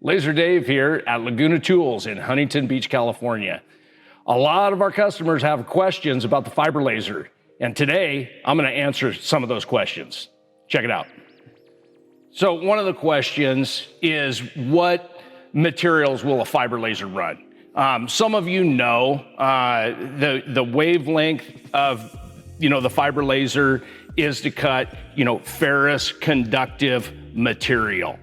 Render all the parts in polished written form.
Laser Dave here at Laguna Tools in Huntington Beach, California. A lot of our customers have questions about the fiber laser, and today I'm going to answer some of those questions. Check it out. So one of the questions is, what materials will a fiber laser run? Some of you know the wavelength of the fiber laser is to cut ferrous conductive material.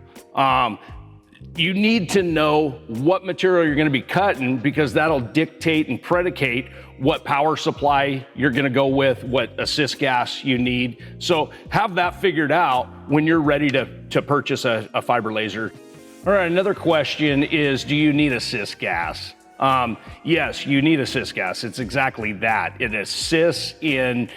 You need to know what material you're going to be cutting, because that'll dictate and predicate what power supply you're going to go with, what assist gas you need. So have that figured out when you're ready to purchase a fiber laser. All right, another question is, do you need assist gas? Yes, you need assist gas. It's exactly that. It assists in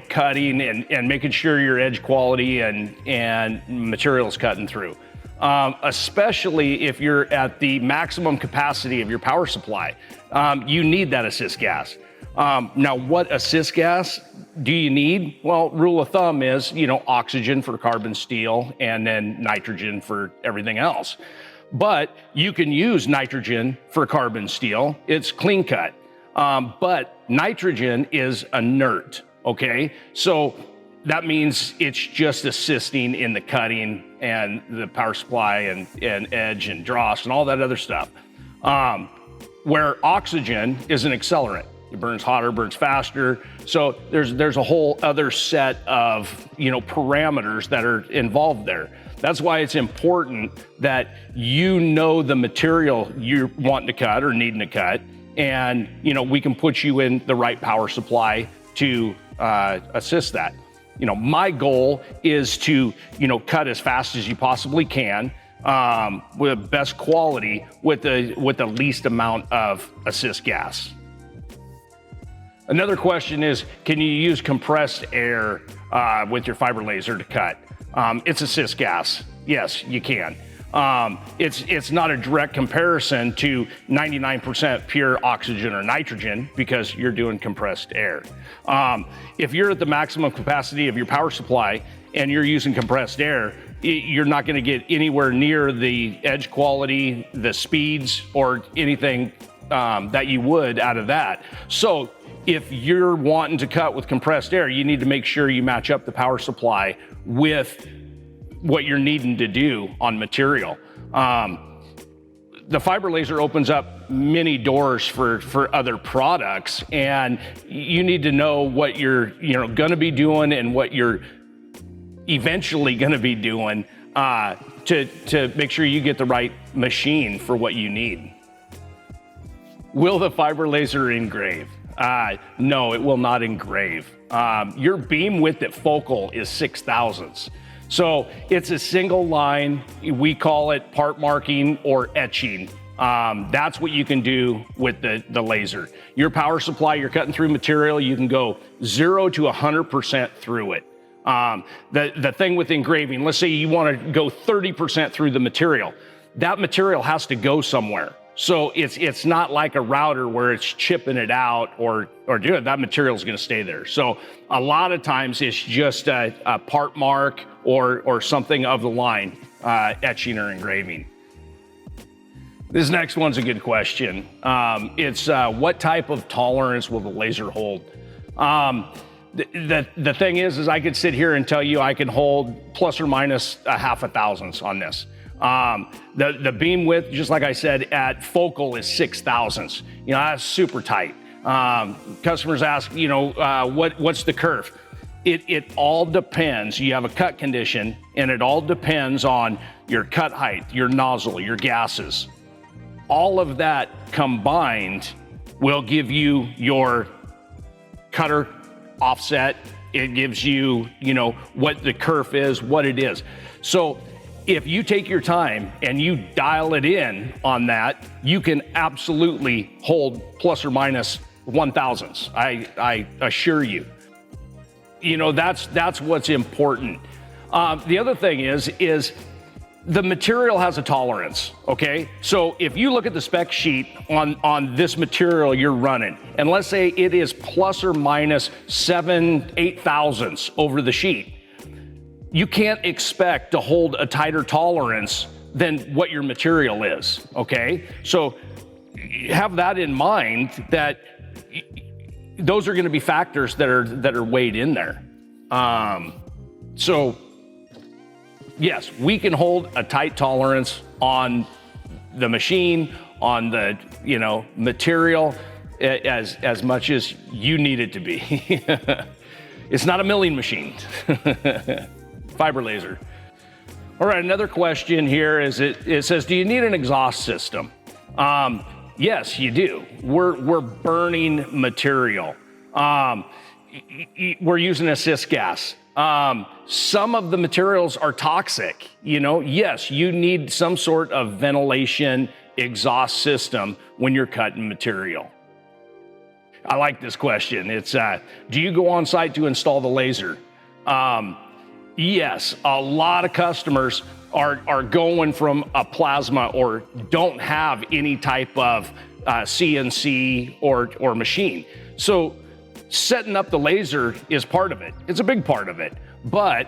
cutting and making sure your edge quality and materials cutting through. Especially if you're at the maximum capacity of your power supply, you need that assist gas. Now, what assist gas do you need? Well, rule of thumb is, oxygen for carbon steel and then nitrogen for everything else. But you can use nitrogen for carbon steel. It's clean cut. But nitrogen is inert, okay? So that means it's just assisting in the cutting and the power supply and edge and dross and all that other stuff. Where oxygen is an accelerant. It burns hotter, burns faster. So there's a whole other set of parameters that are involved there. That's why it's important that the material you're wanting to cut or needing to cut, and we can put you in the right power supply to assist that. My goal is to, cut as fast as you possibly can, with the best quality, with the least amount of assist gas. Another question is, can you use compressed air with your fiber laser to cut? It's assist gas. Yes, you can. It's not a direct comparison to 99% pure oxygen or nitrogen, because you're doing compressed air. If you're at the maximum capacity of your power supply and you're using compressed air, you're not going to get anywhere near the edge quality, the speeds, or anything that you would out of that. So if you're wanting to cut with compressed air, you need to make sure you match up the power supply with what you're needing to do on material. The fiber laser opens up many doors for other products, and you need to know what you're going to be doing and what you're eventually going to be doing to make sure you get the right machine for what you need. Will the fiber laser engrave? No, it will not engrave. Your beam width at focal is 6/1000. So it's a single line. We call it part marking or etching. That's what you can do with the laser. Your power supply, you're cutting through material, you can go 0 to 100% through it. The thing with engraving, let's say you want to go 30% through the material. That material has to go somewhere. So it's not like a router where it's chipping it out or doing it. That material is going to stay there. So a lot of times it's just a part mark or something of the line, etching or engraving. This next one's a good question. It's what type of tolerance will the laser hold? The thing is I could sit here and tell you I can hold plus or minus a half a thousandths on this. The beam width, just like I said, at focal is 6/1000. That's super tight. Customers ask, what's the kerf? It all depends. You have a cut condition, and it all depends on your cut height, your nozzle, your gases. All of that combined will give you your cutter offset. It gives you, what the kerf is, what it is. So if you take your time and you dial it in on that, you can absolutely hold plus or minus 1/1000. I assure you. That's what's important. The other thing is the material has a tolerance, okay? So if you look at the spec sheet on this material you're running, and let's say it is plus or minus 7/8 over the sheet, you can't expect to hold a tighter tolerance than what your material is, okay? So have that in mind, that those are gonna be factors that are weighed in there. So yes, we can hold a tight tolerance on the machine, on the material, as much as you need it to be. It's not a milling machine. Fiber laser. All right, another question here is, it says, do you need an exhaust system? Yes, you do. We're burning material. We're using assist gas. Some of the materials are toxic. Yes, you need some sort of ventilation exhaust system when you're cutting material. I like this question. It's, do you go on site to install the laser? Yes, a lot of customers are going from a plasma or don't have any type of CNC or machine. So setting up the laser is part of it. It's a big part of it, but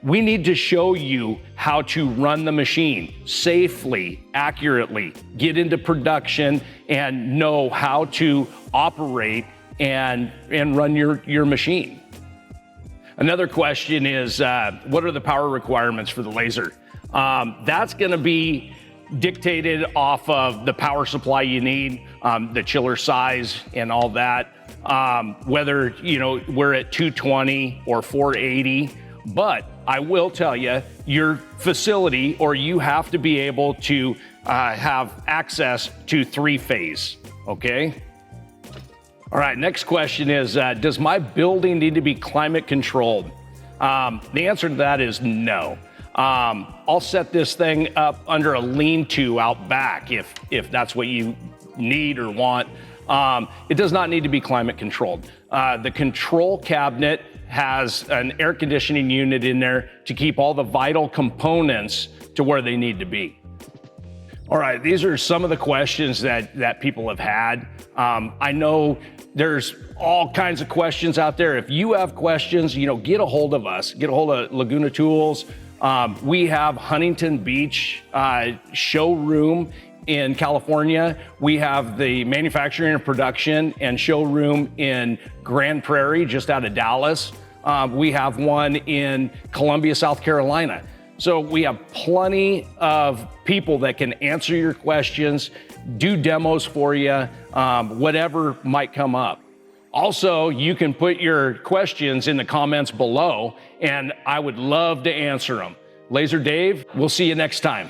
we need to show you how to run the machine safely, accurately, get into production, and know how to operate and run your machine. Another question is, what are the power requirements for the laser? That's gonna be dictated off of the power supply you need, the chiller size and all that, whether we're at 220 or 480, but I will tell you, your facility, or you have to be able to have access to 3-phase, okay? All right, next question is, does my building need to be climate controlled? The answer to that is no. I'll set this thing up under a lean-to out back if that's what you need or want. It does not need to be climate controlled. The control cabinet has an air conditioning unit in there to keep all the vital components to where they need to be. All right, these are some of the questions that people have had. I know there's all kinds of questions out there. If you have questions, get a hold of us. Get a hold of Laguna Tools. We have Huntington Beach showroom in California. We have the manufacturing and production and showroom in Grand Prairie, just out of Dallas. We have one in Columbia, South Carolina. So we have plenty of people that can answer your questions, do demos for you, whatever might come up. Also, you can put your questions in the comments below, and I would love to answer them. Laser Dave, we'll see you next time.